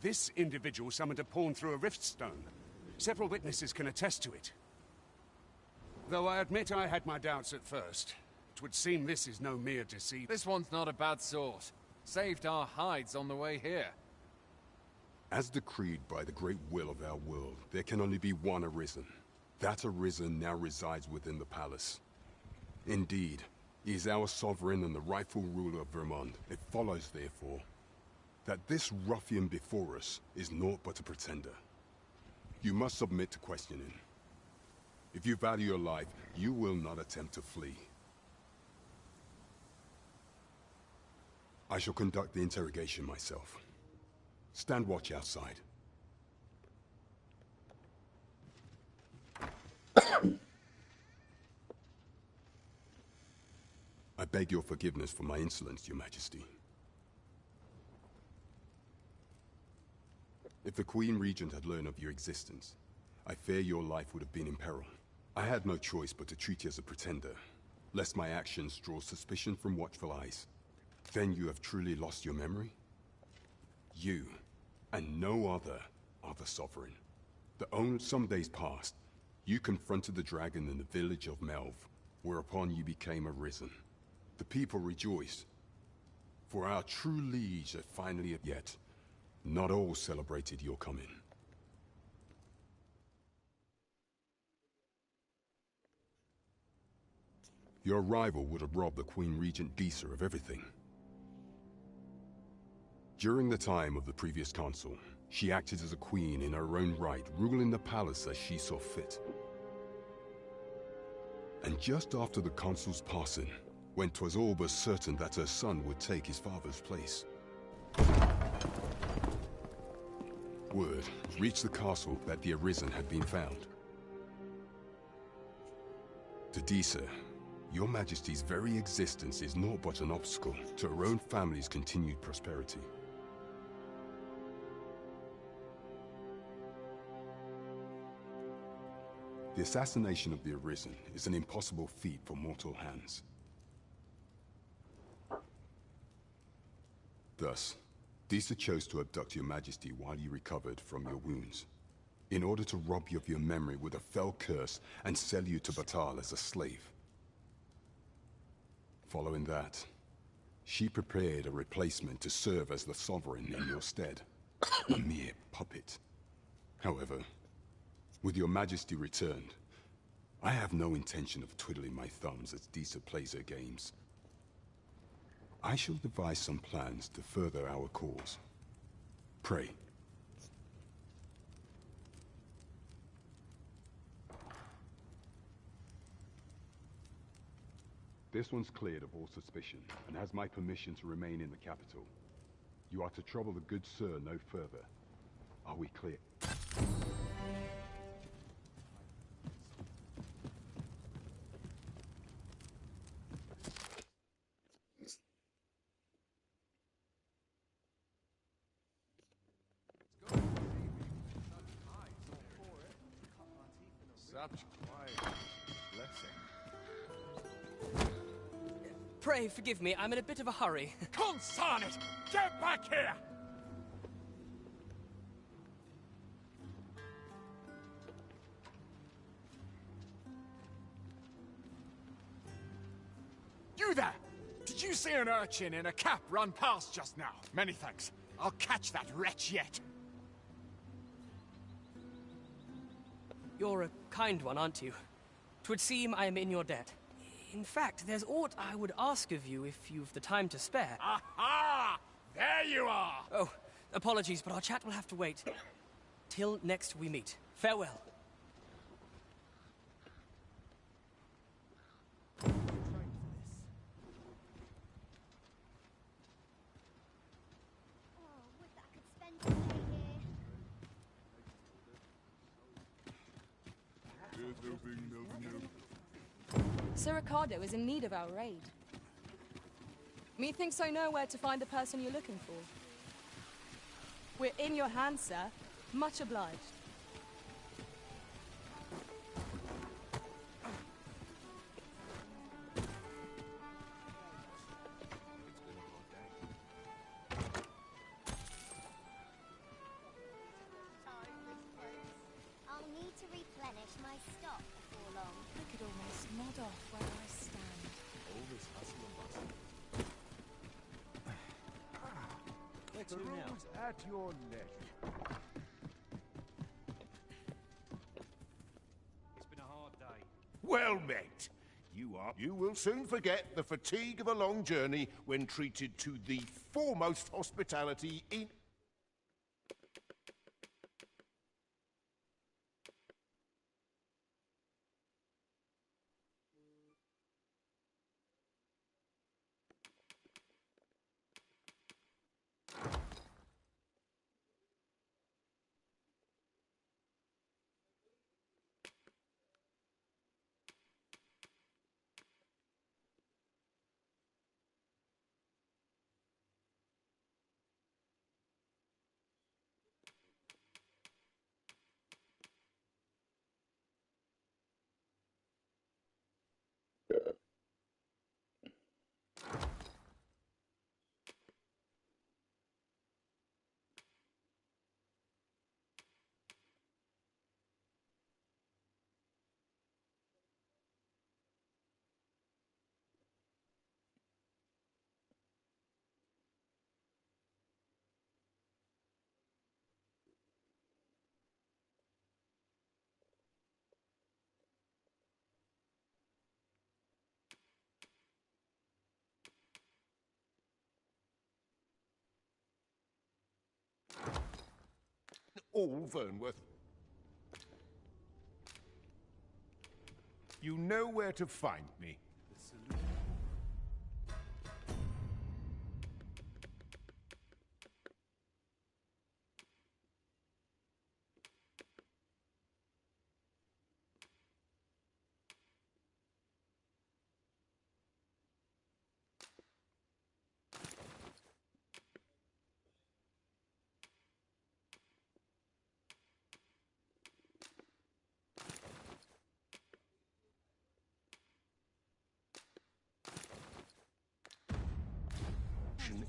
This individual summoned a pawn through a rift stone. Several witnesses can attest to it. Though I admit I had my doubts at first. It would seem this is no mere deceit. This one's not a bad sort. Saved our hides on the way here. As decreed by the great will of our world, there can only be one Arisen. That Arisen now resides within the palace. Indeed, he is our sovereign and the rightful ruler of Vermont. It follows, therefore, that this ruffian before us is naught but a pretender. You must submit to questioning. If you value your life, you will not attempt to flee. I shall conduct the interrogation myself. Stand watch outside. I beg your forgiveness for my insolence, Your Majesty. If the Queen Regent had learned of your existence, I fear your life would have been in peril. I had no choice but to treat you as a pretender, lest my actions draw suspicion from watchful eyes. Then you have truly lost your memory? You, and no other, are the Sovereign. Some days past, you confronted the dragon in the village of Melv, whereupon you became Arisen. The people rejoiced, for our true liege had finally yet. Not all celebrated your coming. Your arrival would have robbed the Queen Regent Disa of everything. During the time of the previous consul, she acted as a queen in her own right, ruling the palace as she saw fit. And just after the consul's passing, when 'twas all but certain that her son would take his father's place, word reached the castle that the Arisen had been found. To Disa, Your Majesty's very existence is naught but an obstacle to her own family's continued prosperity. The assassination of the Arisen is an impossible feat for mortal hands. Thus, Disa chose to abduct Your Majesty while you recovered from your wounds, in order to rob you of your memory with a fell curse and sell you to Batal as a slave. Following that, she prepared a replacement to serve as the Sovereign in your stead, a mere puppet. However, with Your Majesty returned, I have no intention of twiddling my thumbs as Disa plays her games. I shall devise some plans to further our cause. Pray. This one's cleared of all suspicion, and has my permission to remain in the capital. You are to trouble the good sir no further. Are we clear? Such quiet blessing. Pray forgive me, I'm in a bit of a hurry. Consign it! Get back here! You there! Did you see an urchin in a cap run past just now? Many thanks. I'll catch that wretch yet. You're a kind one, aren't you? 'Twould seem I am in your debt. In fact, there's aught I would ask of you if you've the time to spare. Aha! There you are! Oh, apologies, but our chat will have to wait. Till next we meet. Farewell. Sir Ricardo is in need of our aid. Methinks I know where to find the person you're looking for. We're in your hands, sir. Much obliged. along. I could almost nod off where I stand. All this hustle and bustle. Where to now? Peruse at your leisure. It's been a hard day. Well met. You will soon forget the fatigue of a long journey when treated to the foremost hospitality in... All Vernworth. You know where to find me.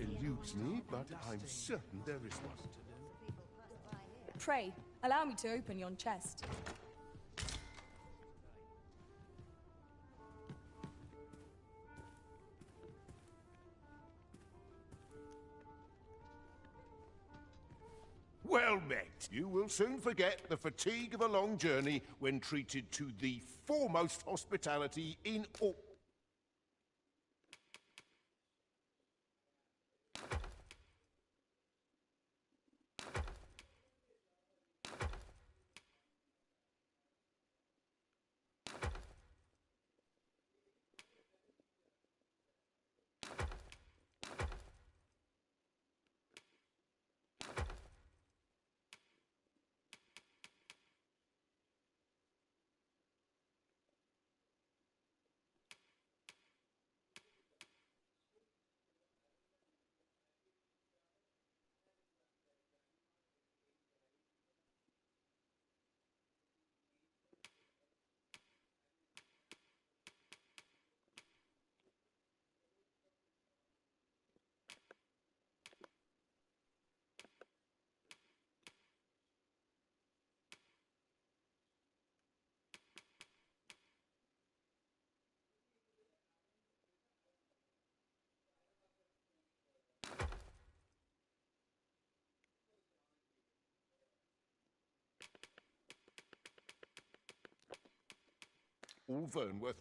Eludes me, but I'm certain there is one. Pray, allow me to open yon chest. Well met. You will soon forget the fatigue of a long journey when treated to the foremost hospitality in all... All Vernworth.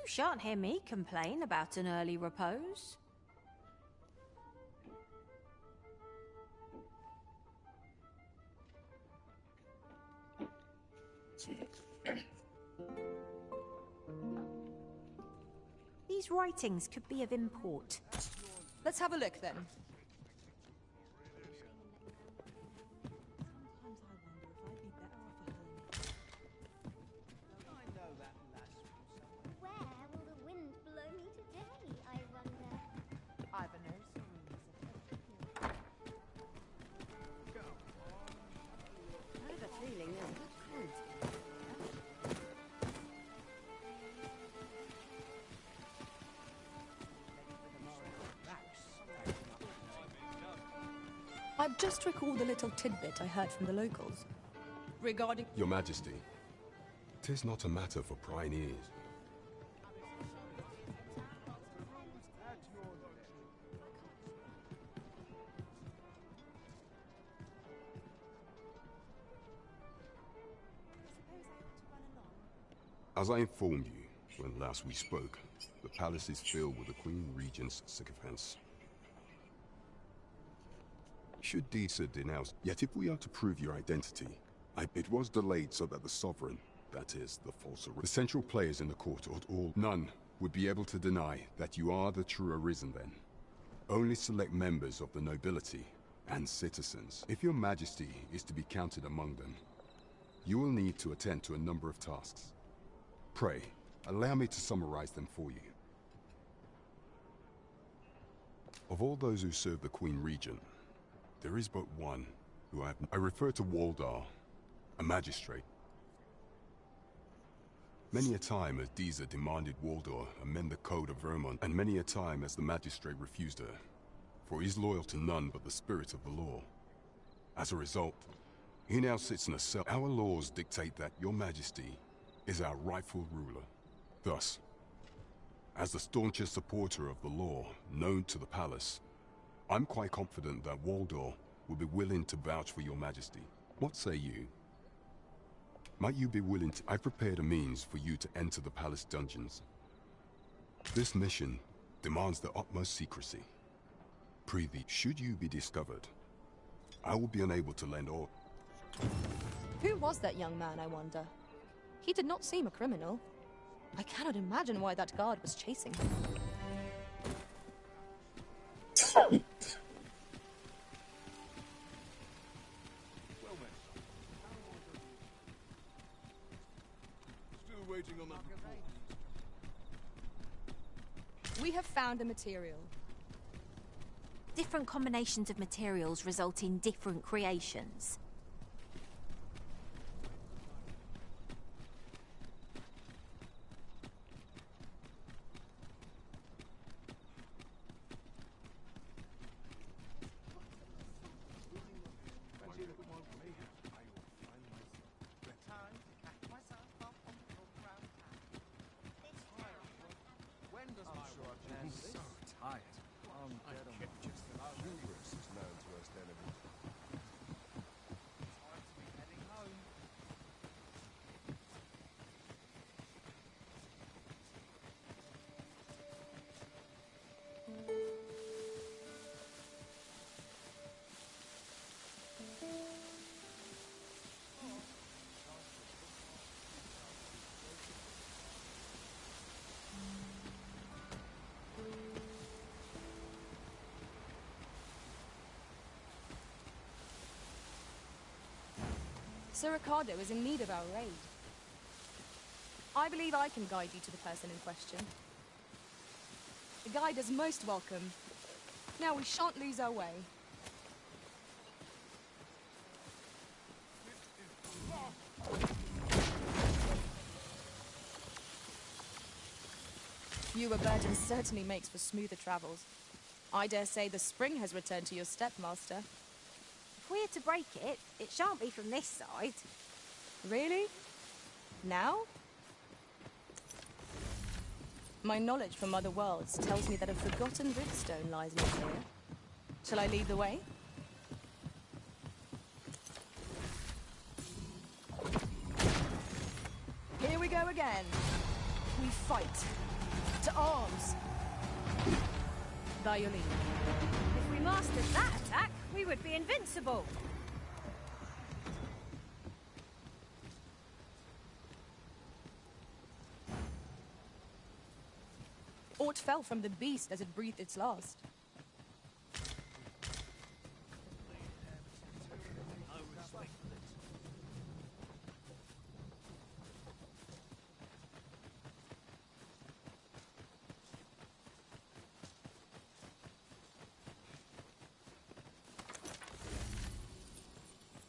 shan't hear me complain about an early repose. These writings could be of import. Let's have a look then. Where will the wind blow me today, I wonder? I have a feeling there's good food. I've just recalled a little tidbit I heard from the locals. Regarding... Your Majesty, 'tis not a matter for prying ears. As I informed you when last we spoke, the palace is filled with the Queen Regent's sycophants. Should Disa denounce, yet if we are to prove your identity, it was delayed so that the sovereign, that is, the central players in the court, or none, would be able to deny that you are the true Arisen then. Only select members of the nobility and citizens. If your Majesty is to be counted among them, you will need to attend to a number of tasks. Pray, allow me to summarize them for you. Of all those who serve the Queen Regent, there is but one who I refer to Waldar, a magistrate. Many a time as Disa demanded Waldar amend the Code of Vermont, and many a time as the magistrate refused her, for he is loyal to none but the spirit of the law. As a result, he now sits in a cell. Our laws dictate that your Majesty is our rightful ruler. Thus, as the staunchest supporter of the law known to the palace, I'm quite confident that Waldor will be willing to vouch for your Majesty. What say you? Might you be willing to... I've prepared a means for you to enter the palace dungeons. This mission demands the utmost secrecy. Prithee, should you be discovered, I will be unable to lend all... Who was that young man, I wonder? He did not seem a criminal. I cannot imagine why that guard was chasing him. Waiting on that report. We have found a material. Different combinations of materials result in different creations. Sir Ricardo is in need of our aid. I believe I can guide you to the person in question. The guide is most welcome. Now we shan't lose our way. Fewer burdens certainly makes for smoother travels. I dare say the spring has returned to your stepmaster. If we're to break it, it shan't be from this side. Really? Now? My knowledge from other worlds tells me that a forgotten riftstone lies near here. Shall I lead the way? Here we go again. We fight. To arms! By your leave. If we mastered that attack, we would be invincible. Aught fell from the beast as it breathed its last.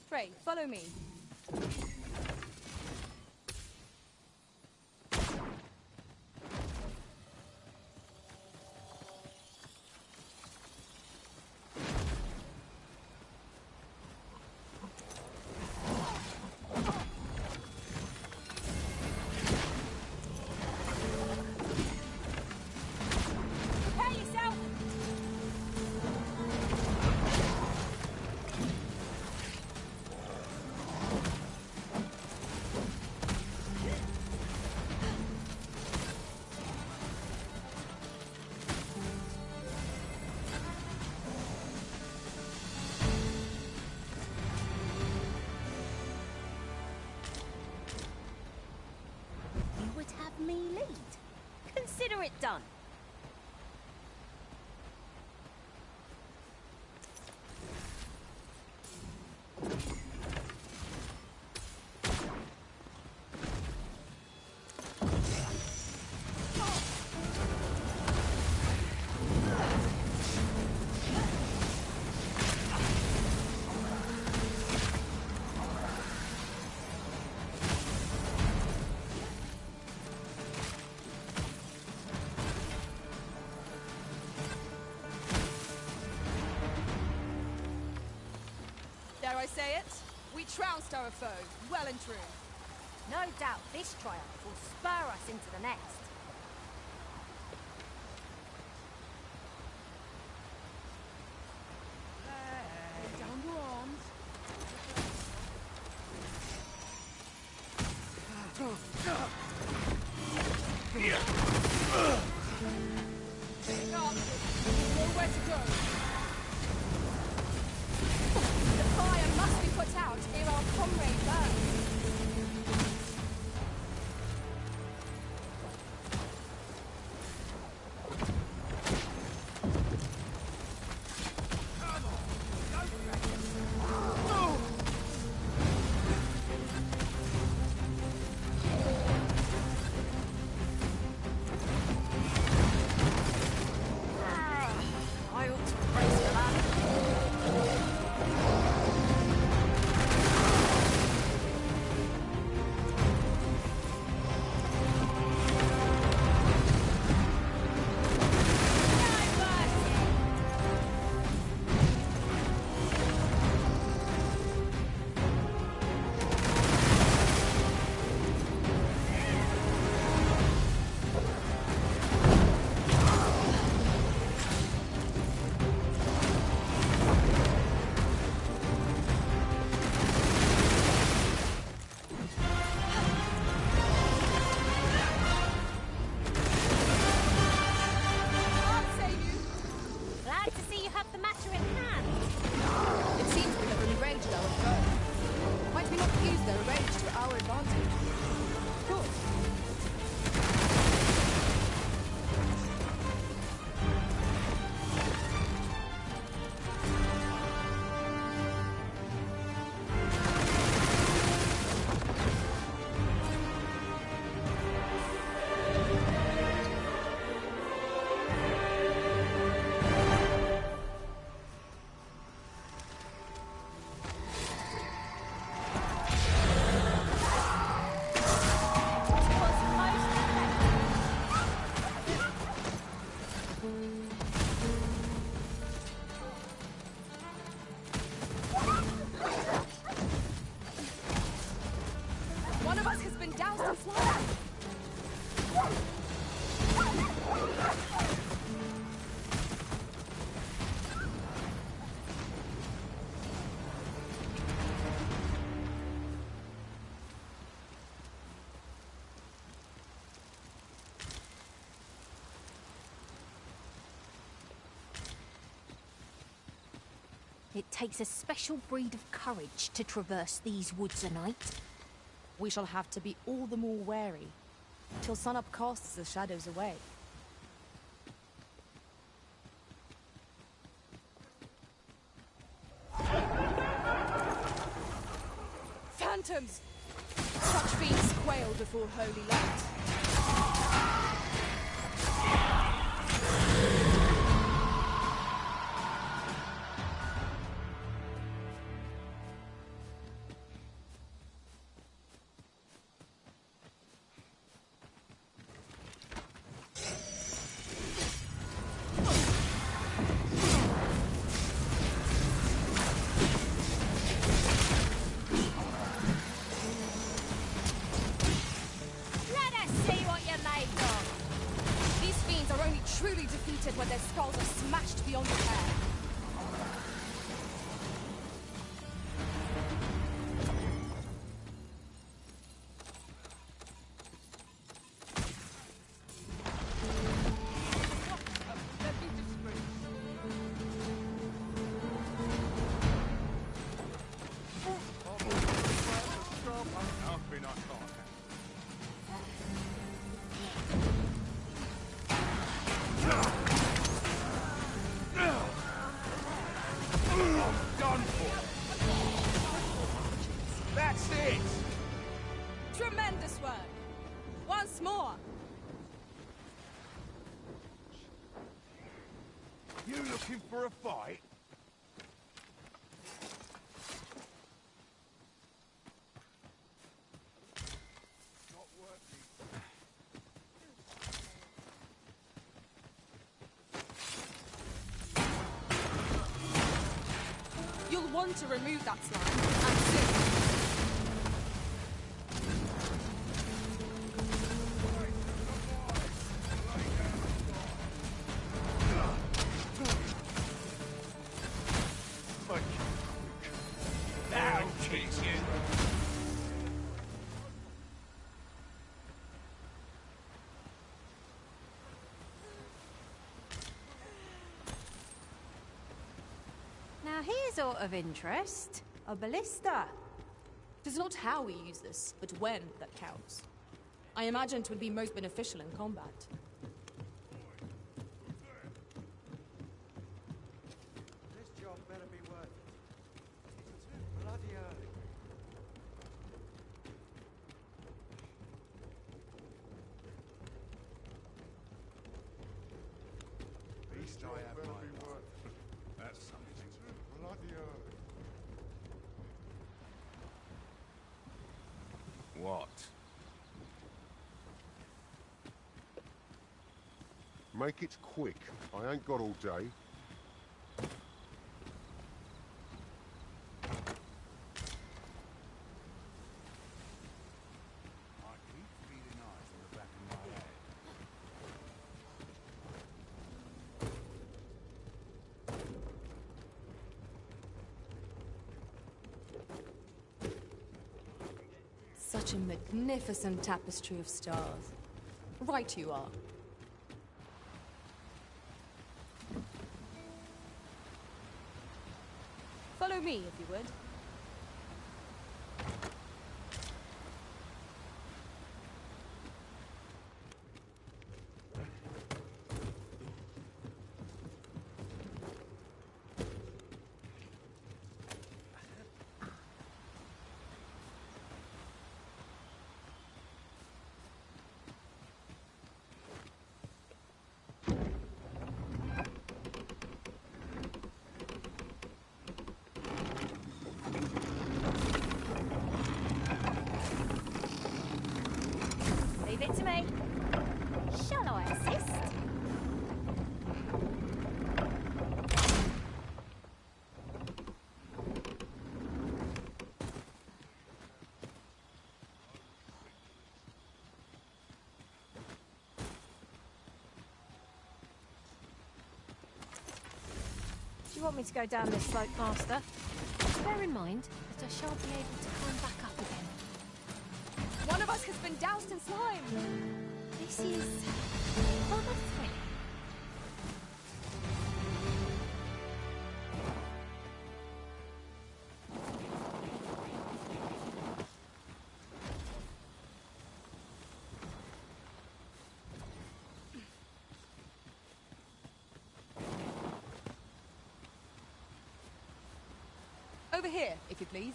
Pray, follow me. Prepare yourself! You would have me lead. Consider it done. Dare I say it? We trounced our foe, well and true. No doubt this triumph will spur us into the next. Down your arms. Pick up. Nowhere to go. The fire must be put out ere our comrade burns. I ought to praise the lad. I'll save you. Glad to see you have the matter in hand. It seems we have enraged our foe. Might we not use their rage to our advantage? Good. One of us has been doused in fire. It takes a special breed of courage to traverse these woods a night. We shall have to be all the more wary, till sunup casts the shadows away. Phantoms! Such fiends quail before holy light. Let us see what you're made of! These fiends are only truly defeated when their skulls are smashed beyond repair. Done for. That's it. Tremendous work! Once more! You looking for a fight? Not working. You'll want to remove that slime, and soon. Now, tease you. Now here's out of interest. A ballista. It is not how we use this, but when that counts. I imagine it would be most beneficial in combat. This job better be worth it. It's too bloody early. Least I have my work. That's something. Bloody early. What? Make it quick. I ain't got all day. I keep feeling eyes on the back of my head. Such a magnificent tapestry of stars. Right you are. Follow me, if you would. Leave it to me. Shall I assist? Do you want me to go down this slope faster? Bear in mind that I shan't be able to climb back up again. One of us has been doused in slime! This is rather thrilling. Over here, if you please.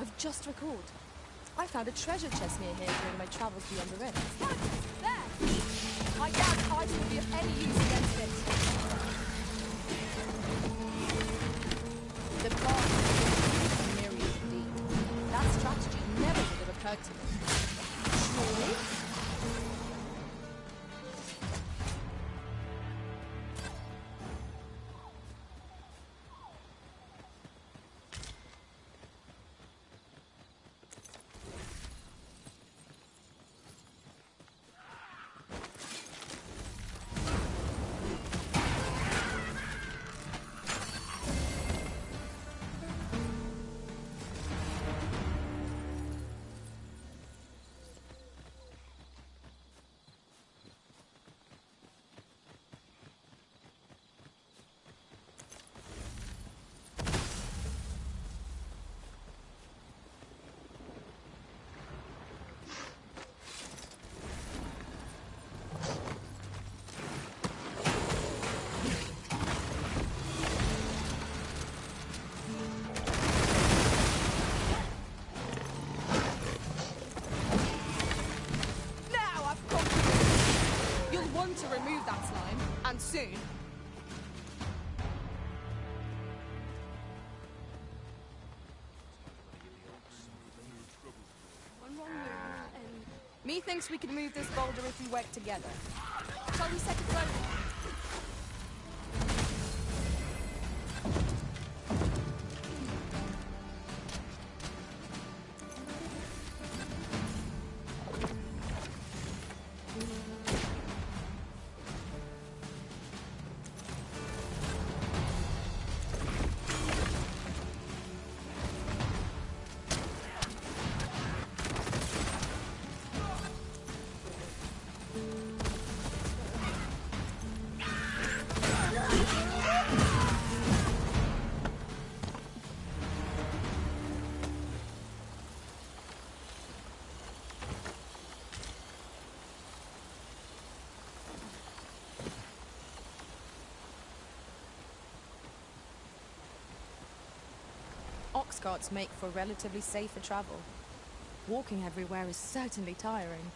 I've just recalled. I found a treasure chest near here during my travels beyond the rifts. There! I doubt the item will be of any use against it. The boss is Miriam indeed. That strategy never would have occurred to me. Surely? To remove that slime, and soon. Methinks we can move this boulder if we work together. Shall we set it floating? Ox carts make for relatively safer travel. Walking everywhere is certainly tiring.